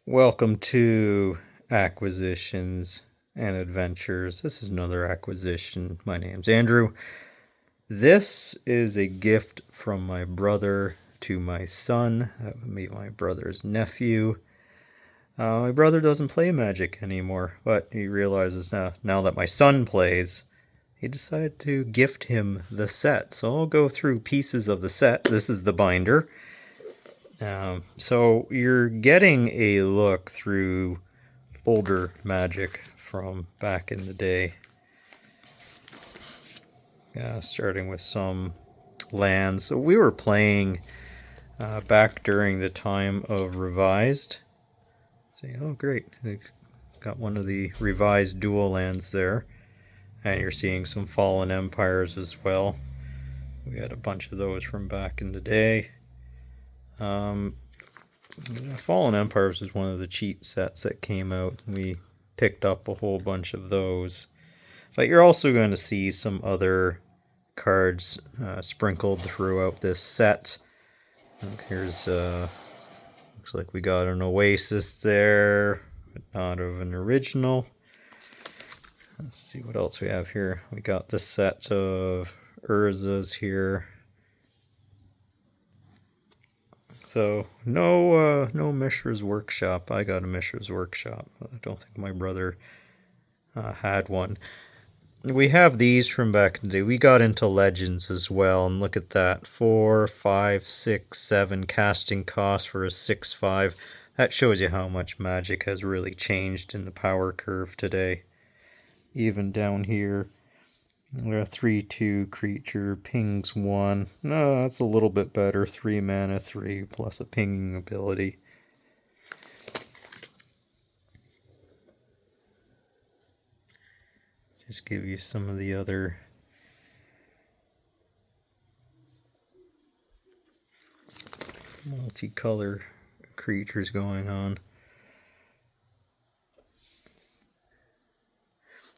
Welcome to Acquisitions and Adventures. This is another acquisition. My name's Andrew. This is a gift from my brother to my son. That would be my brother's nephew. My brother doesn't play Magic anymore, but he realizes now that my son plays, he decided to gift him the set. So I'll go through pieces of the set. This is the binder. So you're getting a look through older Magic from back in the day. Starting with some lands. So we were playing back during the time of Revised. See, oh great, got one of the Revised dual lands there. And you're seeing some Fallen Empires as well. We had a bunch of those from back in the day. Fallen Empires is one of the cheap sets that came out. We picked up a whole bunch of those. But you're also going to see some other cards sprinkled throughout this set. Here's, looks like we got an Oasis there, but not of an original. Let's see what else we have here. We got this set of Urzas here. So no Mishra's Workshop. I got a Mishra's Workshop. I don't think my brother had one. We have these from back in the day. We got into Legends as well, and look at that. 4, 5, 6, 7 casting cost for a 6/5. That shows you how much Magic has really changed in the power curve today. Even down here, a 3/2 creature, pings 1. No, that's a little bit better. 3 mana, 3 plus a pinging ability. Just give you some of the other multicolor creatures going on.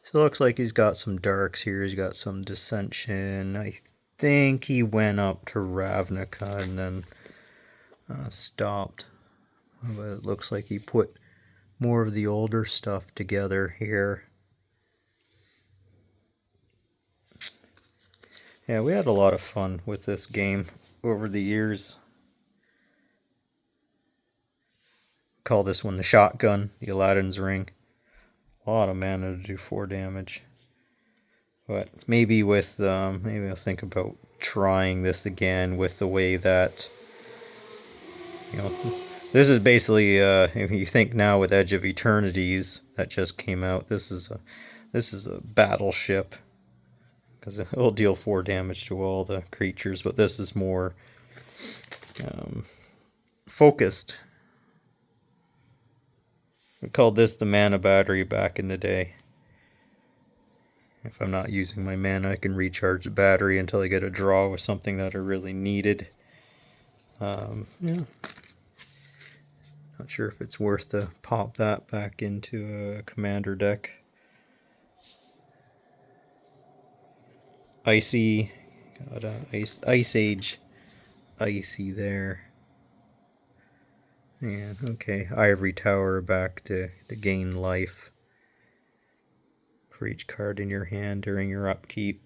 So it looks like he's got some darks here. He's got some Dissension. I think he went up to Ravnica and then stopped. But it looks like he put more of the older stuff together here. Yeah, we had a lot of fun with this game over the years. Call this one the Shotgun, the Aladdin's Ring. A lot of mana to do 4 damage. But maybe with, maybe I'll think about trying this again with the way that, you know, this is basically, if you think now with Edge of Eternities that just came out, this is a battleship. Because it will deal 4 damage to all the creatures, but this is more focused. We called this the mana battery back in the day. If I'm not using my mana, I can recharge the battery until I get a draw with something that I really needed. Yeah. Not sure if it's worth to pop that back into a commander deck. Icy, got a Ice Age Icy there. Yeah, okay. Ivory Tower back to gain life for each card in your hand during your upkeep.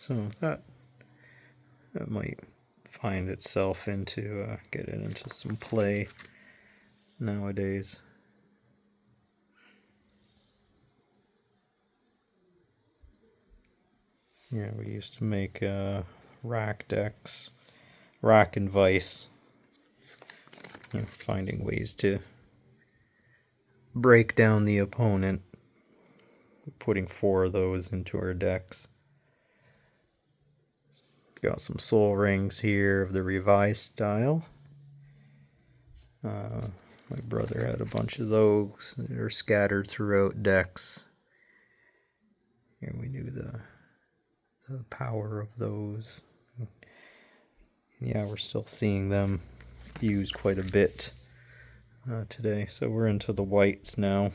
So that might find itself into get it into some play nowadays. Yeah, we used to make rack decks, rack and vice. You know, finding ways to break down the opponent, putting 4 of those into our decks. Got some Soul Rings here of the revised style. My brother had a bunch of those. They're scattered throughout decks. Here we knew the power of those. Yeah, we're still seeing them used quite a bit today. So we're into the whites now.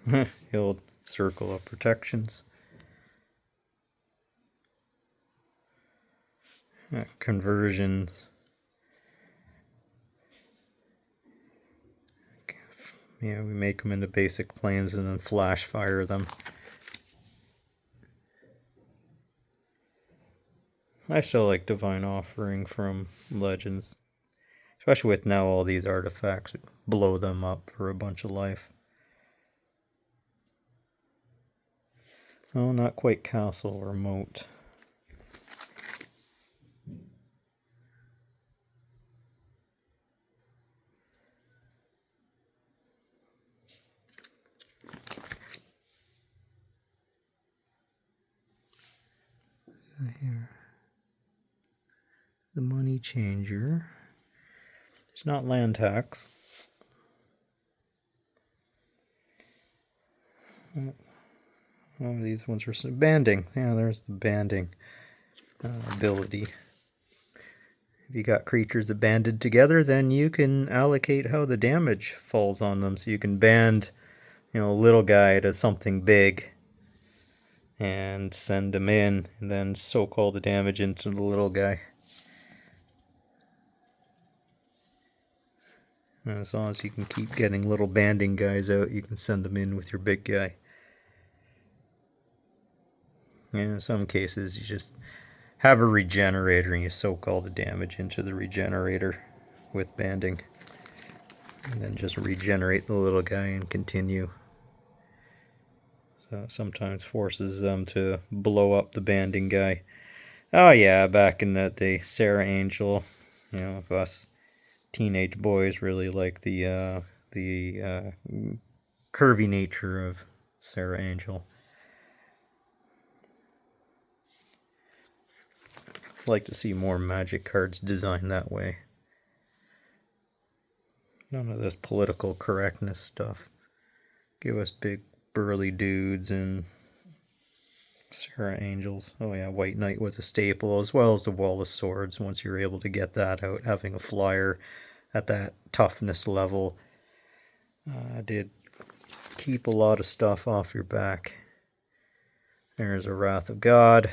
The old circle of protections. conversions. Yeah, we make them into basic planes and then flash fire them. I still like Divine Offering from Legends. Especially with now all these artifacts, blow them up for a bunch of life. Oh, not quite castle or moat. Here. The money changer. It's not land tax. Oh, these ones are banding. Yeah, there's the banding ability. If you got creatures that banded together, then you can allocate how the damage falls on them. So you can band, a little guy to something big and send him in, and then soak all the damage into the little guy. And as long as you can keep getting little banding guys out, you can send them in with your big guy. And in some cases, you just have a regenerator and you soak all the damage into the regenerator with banding. And then just regenerate the little guy and continue. So sometimes forces them to blow up the banding guy. Oh yeah, back in that day, Sarah Angel, if us teenage boys really like the curvy nature of Sarah Angel. I'd like to see more Magic cards designed that way. None of this political correctness stuff. Give us big burly dudes and Sarah Angels. Oh yeah, White Knight was a staple, as well as the Wall of Swords. Once you're able to get that out, having a flyer at that toughness level did keep a lot of stuff off your back. There's a Wrath of God.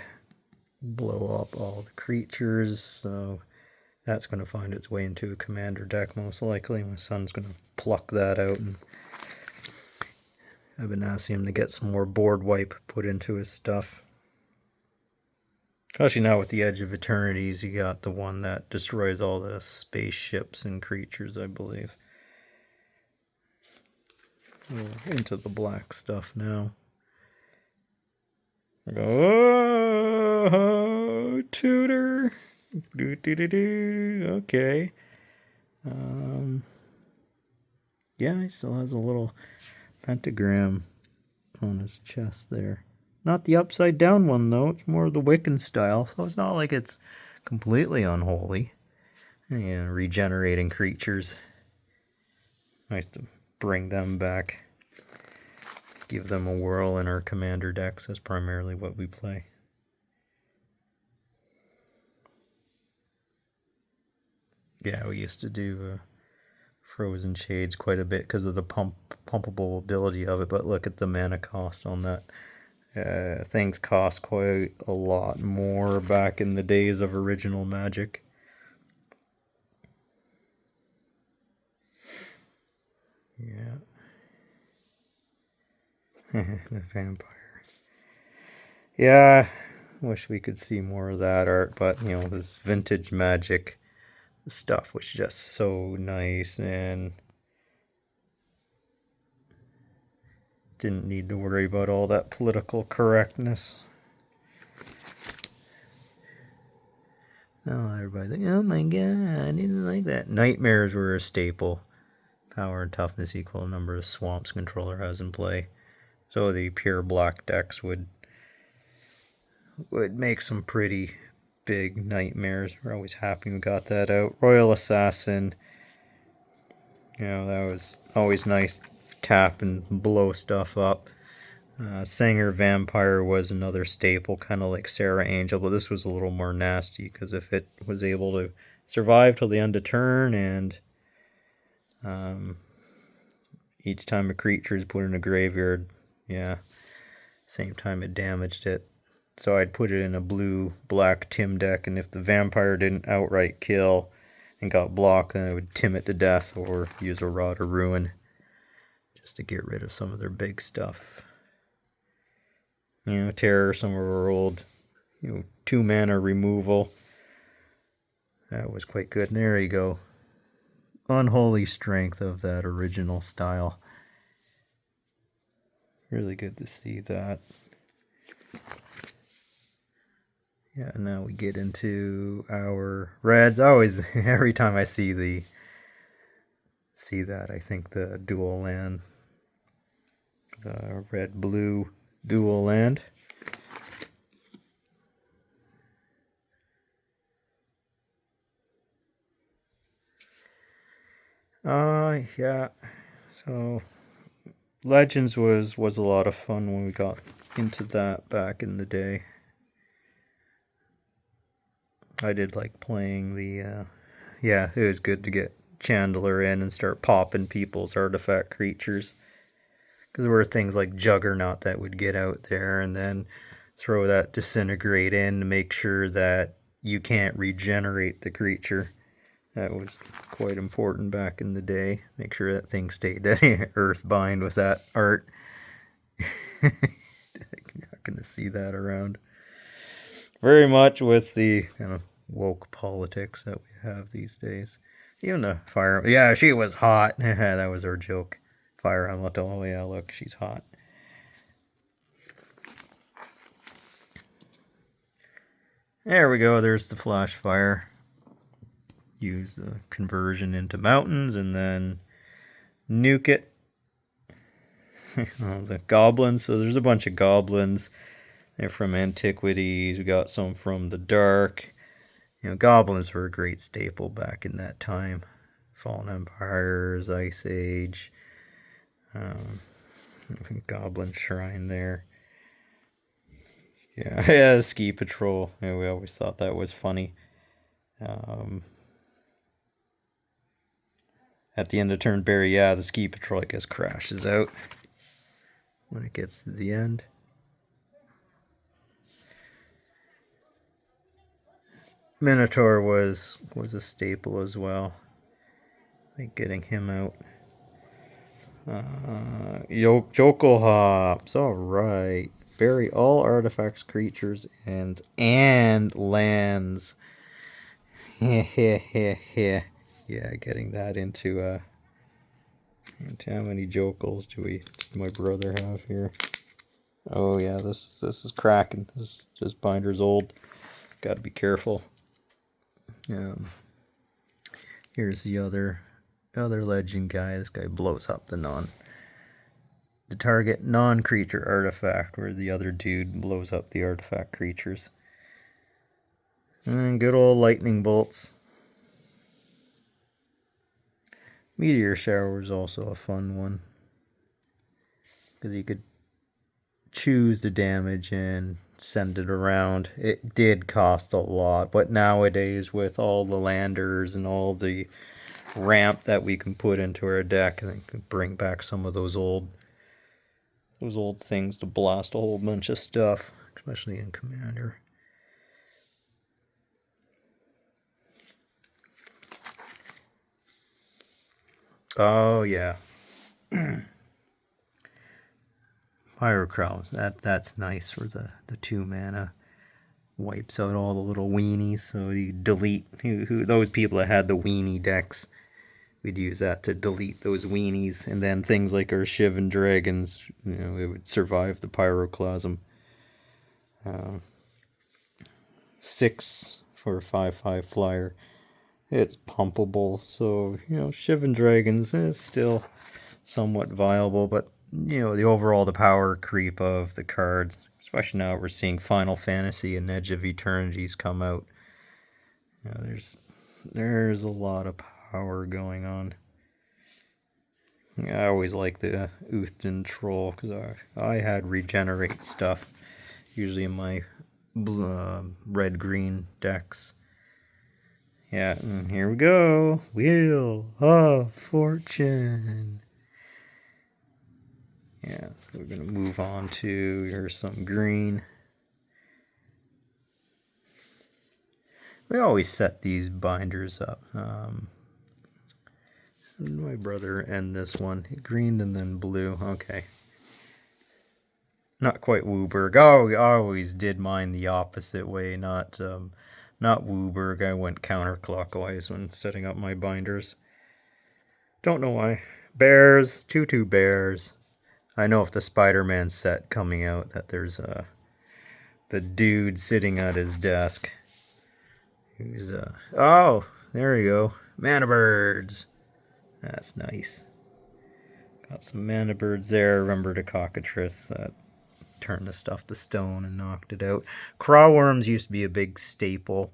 Blow up all the creatures, so that's going to find its way into a commander deck most likely. My son's going to pluck that out, and I've been asking him to get some more board wipe put into his stuff. Especially now with the Edge of Eternities, you got the one that destroys all the spaceships and creatures, I believe. Into the black stuff now. I go, oh, tutor. Okay. Yeah, he still has a little pentagram on his chest there. Not the upside down one, though. It's more the Wiccan style, so it's not like it's completely unholy. Yeah, regenerating creatures. Nice to bring them back. Give them a whirl in our commander decks. That's primarily what we play. Yeah, we used to do Frozen Shades quite a bit because of the pumpable ability of it, but look at the mana cost on that. Things cost quite a lot more back in the days of original Magic. Yeah. The vampire. Yeah, wish we could see more of that art, but this vintage Magic stuff was just so nice and didn't need to worry about all that political correctness. Now everybody's like, oh my god, I didn't like that. Nightmares were a staple. Power and toughness equal number of swamps controller has in play. So the pure black decks would make some pretty big nightmares. We're always happy we got that out. Royal Assassin. That was always nice. Tap and blow stuff up. Sanger Vampire was another staple, kind of like Sarah Angel, but this was a little more nasty because if it was able to survive till the end of turn and each time a creature is put in a graveyard, same time it damaged it, So I'd put it in a blue-black Tim deck, and if the vampire didn't outright kill and got blocked, then I would Tim it to death or use a Rod of Ruin just to get rid of some of their big stuff. Terror some of our old, 2-mana removal. That was quite good. And there you go. Unholy strength of that original style. Really good to see that. Yeah, now we get into our reds. Always, every time I see that, I think the dual land, the red-blue dual land. Yeah. So Legends was a lot of fun when we got into that back in the day. I did like playing the yeah, it was good to get Chandler in and start popping people's artifact creatures. Because there were things like Juggernaut that would get out there and then throw that Disintegrate in to make sure that you can't regenerate the creature. That was quite important back in the day. Make sure that thing stayed Earthbind with that art. You're not going to see that around very much with the kind of woke politics that we have these days. Even the fire. Yeah, she was hot. That was our joke. Fire Elemental. Oh, yeah, look, she's hot. There we go. There's the flash fire. Use the conversion into mountains and then nuke it. Oh, the goblins. So there's a bunch of goblins. They're from antiquities. We got some from the dark. Goblins were a great staple back in that time. Fallen Empires, Ice Age. I think Goblin Shrine there. Yeah, yeah, Ski Patrol. Yeah, we always thought that was funny. At the end of Turnberry, yeah, the Ski Patrol, I guess, crashes out when it gets to the end. Minotaur was a staple as well. I think getting him out. Joko Hops, alright. Bury all artifacts, creatures, and lands. Yeah, getting that into how many Jokals did my brother have here? Oh yeah, this is cracking. This binder's old. Gotta be careful. Here's the other legend guy. This guy blows up the target non-creature artifact, where the other dude blows up the artifact creatures. And good old lightning bolts. Meteor shower is also a fun one, because you could choose the damage and send it around. It did cost a lot, but nowadays with all the landers and all the ramp that we can put into our deck, and can bring back some of those old things to blast a whole bunch of stuff, especially in Commander. Oh yeah. Pyrocrows. That's nice for the 2-mana. Wipes out all the little weenies, so you delete those people that had the weenie decks. We'd use that to delete those weenies, and then things like our Shivan Dragons, it would survive the Pyroclasm. 6 for a 5/5 flyer. It's pumpable, so Shivan Dragons is still somewhat viable, but the overall the power creep of the cards, especially now we're seeing Final Fantasy and Edge of Eternities come out. There's a lot of power going on. I always like the Uthden Troll, because I had regenerate stuff, usually in my red-green decks. Yeah, and here we go. Wheel of Fortune. Yeah, so we're going to move on to, here's some green. We always set these binders up. My brother and this one, green and then blue. Okay. Not quite Wooburg. Oh, I always did mine the opposite way, not Wooburg. I went counterclockwise when setting up my binders. Don't know why. Bears, tutu bears. I know if the Spider-Man set coming out that there's the dude sitting at his desk. Who's oh, there you go. Mana birds. That's nice. Got some mana birds there. Remember the cockatrice that turned the stuff to stone and knocked it out. Crawworms used to be a big staple.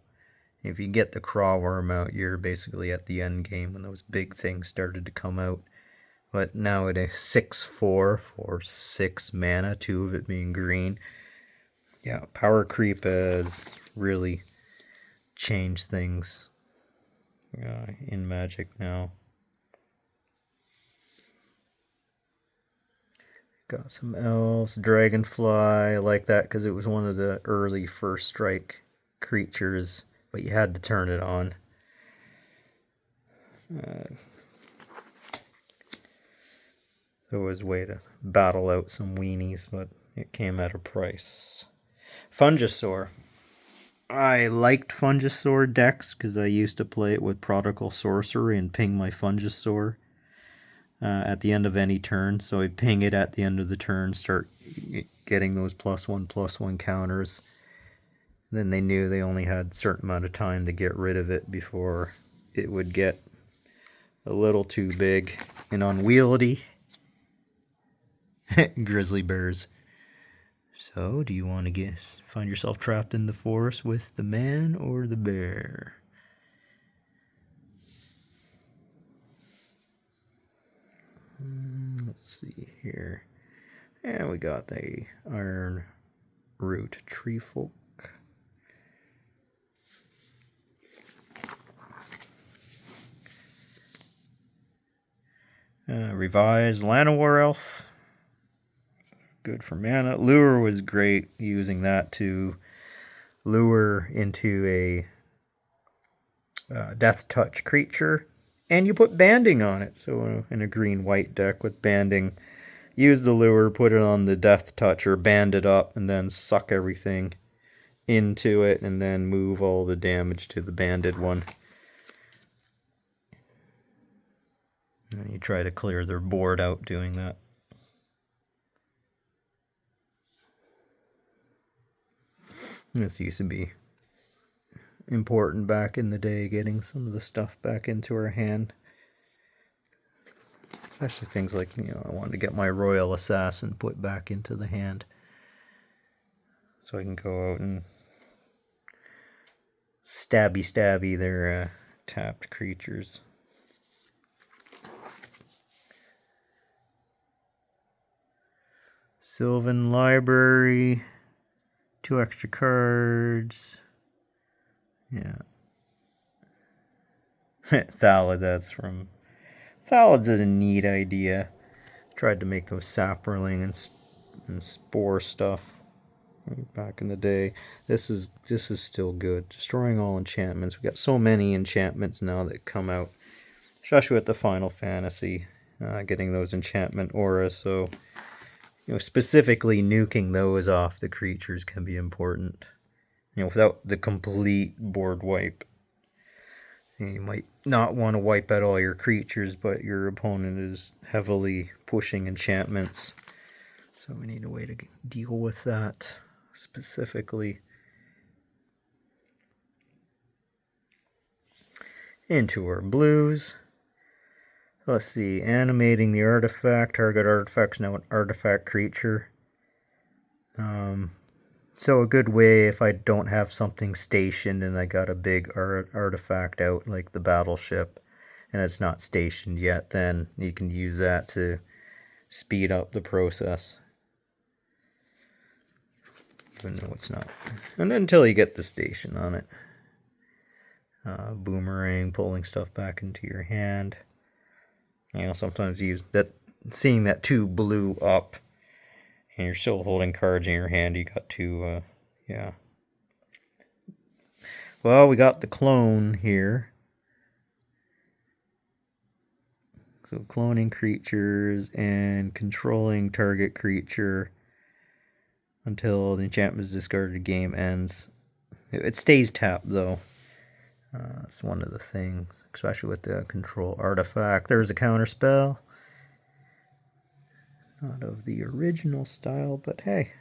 If you get the crawworm out, you're basically at the end game when those big things started to come out. But nowadays, 6/4 for 6 mana, 2 of it being green. Yeah, power creep has really changed things in Magic now. Got some elves, dragonfly. I like that because it was one of the early first strike creatures, but you had to turn it on. There was a way to battle out some weenies, but it came at a price. Fungisaur. I liked Fungisaur decks because I used to play it with Prodigal Sorcery and ping my Fungisaur at the end of any turn. So I ping it at the end of the turn, start getting those +1/+1 counters. Then they knew they only had a certain amount of time to get rid of it before it would get a little too big and unwieldy. Grizzly bears. So, do you want to find yourself trapped in the forest with the man or the bear? Let's see here. And we got the iron root tree folk. Revised Llanowar Elf. Good for mana. Lure was great, using that to lure into a death touch creature. And you put banding on it. So in a green-white deck with banding, use the lure, put it on the death touch, or band it up, and then suck everything into it, and then move all the damage to the banded one. And you try to clear their board out doing that. This used to be important back in the day, getting some of the stuff back into our hand. Especially things like, I wanted to get my Royal Assassin put back into the hand. So I can go out and stabby their tapped creatures. Sylvan Library. 2 extra cards. Yeah. Thalid, that's from... Thalid's a neat idea. Tried to make those sapperling and spore stuff back in the day. This is still good. Destroying all enchantments. We got so many enchantments now that come out, especially with the Final Fantasy, getting those enchantment auras. So, specifically nuking those off the creatures can be important. Without the complete board wipe. You might not want to wipe out all your creatures, but your opponent is heavily pushing enchantments. So we need a way to deal with that specifically. Into our blues. Let's see, animating the artifact. Target artifact's now an artifact creature. So a good way, if I don't have something stationed and I got a big artifact out, like the battleship, and it's not stationed yet, then you can use that to speed up the process. Even though it's not. And until you get the station on it. Boomerang, pulling stuff back into your hand. Sometimes seeing that 2 blue up, and you're still holding cards in your hand, you got to, Well, we got the clone here. So cloning creatures and controlling target creature until the enchantment is discarded, game ends. It stays tapped though. It's one of the things, especially with the control artifact. There's a counter spell. Not of the original style, but hey,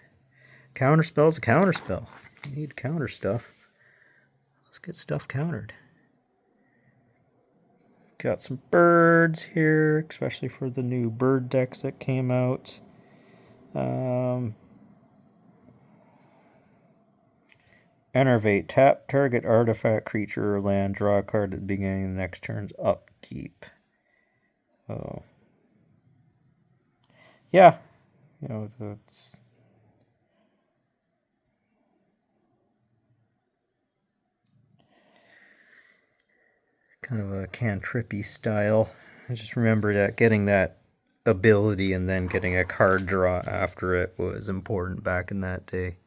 counter spell's a counter spell. You need counter stuff. Let's get stuff countered. Got some birds here, especially for the new bird decks that came out. Enervate. Tap target artifact, creature, or land. Draw a card at the beginning of the next turn's upkeep. Oh. Yeah. You know, it's... kind of a cantrippy style. I just remember that getting that ability and then getting a card draw after it was important back in that day.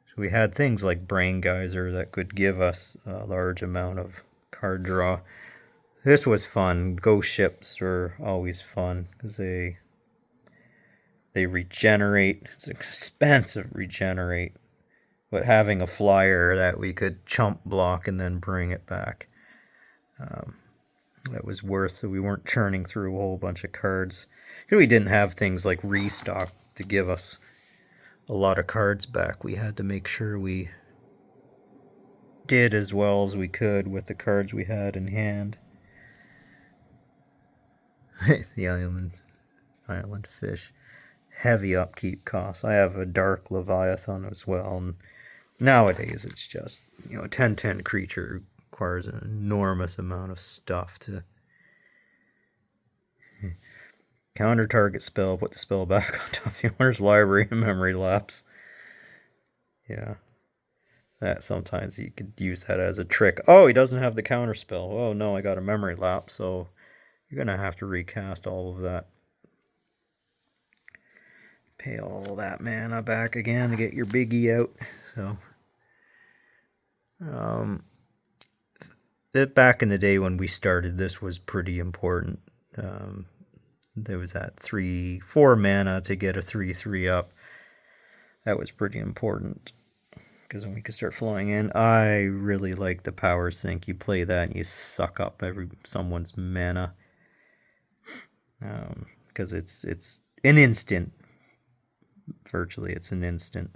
So we had things like Brain Geyser that could give us a large amount of card draw. This was fun. Ghost ships were always fun because they regenerate. It's expensive regenerate, but having a flyer that we could chump block and then bring it back, that was worth, so we weren't churning through a whole bunch of cards. We didn't have things like restock to give us a lot of cards back. We had to make sure we did as well as we could with the cards we had in hand. The island fish. Heavy upkeep costs. I have a Dark Leviathan as well, and nowadays it's just, a 10/10 creature requires an enormous amount of stuff to counter target spell, put the spell back on top of the owner's library, and memory lapse. Yeah. That sometimes you could use that as a trick. Oh, he doesn't have the counter spell. Oh no, I got a memory lapse, so you're gonna have to recast all of that. Pay all that mana back again to get your biggie out. So back in the day when we started, this was pretty important. There was that 3/4 mana to get a 3/3 up. That was pretty important, because then we could start flying in. I really like the power sink. You play that and you suck up someone's mana, because it's an instant. Virtually, it's an instant.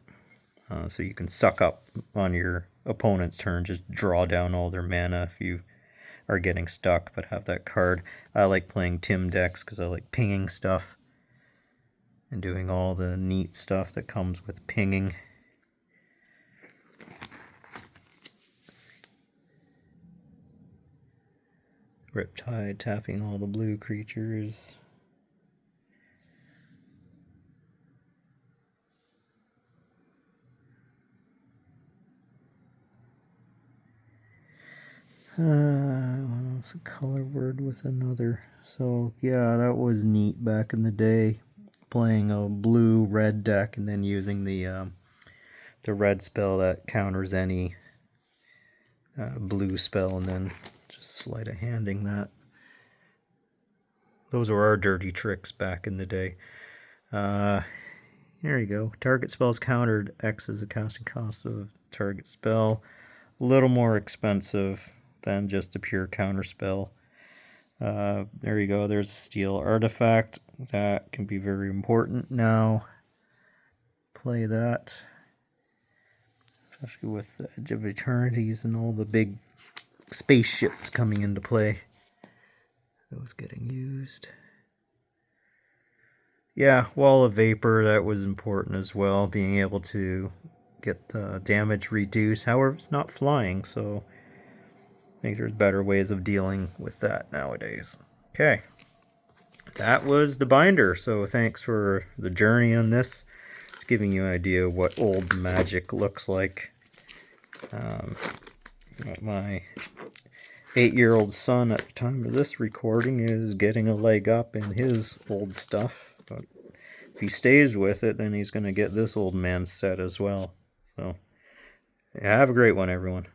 So you can suck up on your opponent's turn, just draw down all their mana if you are getting stuck, but have that card. I like playing Tim decks because I like pinging stuff and doing all the neat stuff that comes with pinging. Riptide, tapping all the blue creatures. What's a color word with another? So yeah, that was neat back in the day, playing a blue-red deck and then using the red spell that counters any blue spell, and then just sleight of handing that. Those were our dirty tricks back in the day. There you go. Target spells countered. X is the casting cost of target spell. A little more expensive than just a pure counter spell. There you go. There's a steel artifact. That can be very important now. Play that. Especially with the Edge of Eternities and all the big spaceships coming into play. Those getting used. Yeah, Wall of Vapor, that was important as well. Being able to get damage reduced. However, it's not flying, so I think there's better ways of dealing with that nowadays. Okay. That was the binder, so thanks for the journey on this. It's giving you an idea of what old Magic looks like. My 8-year-old son at the time of this recording is getting a leg up in his old stuff. But if he stays with it, then he's going to get this old man's set as well. So, yeah, have a great one, everyone.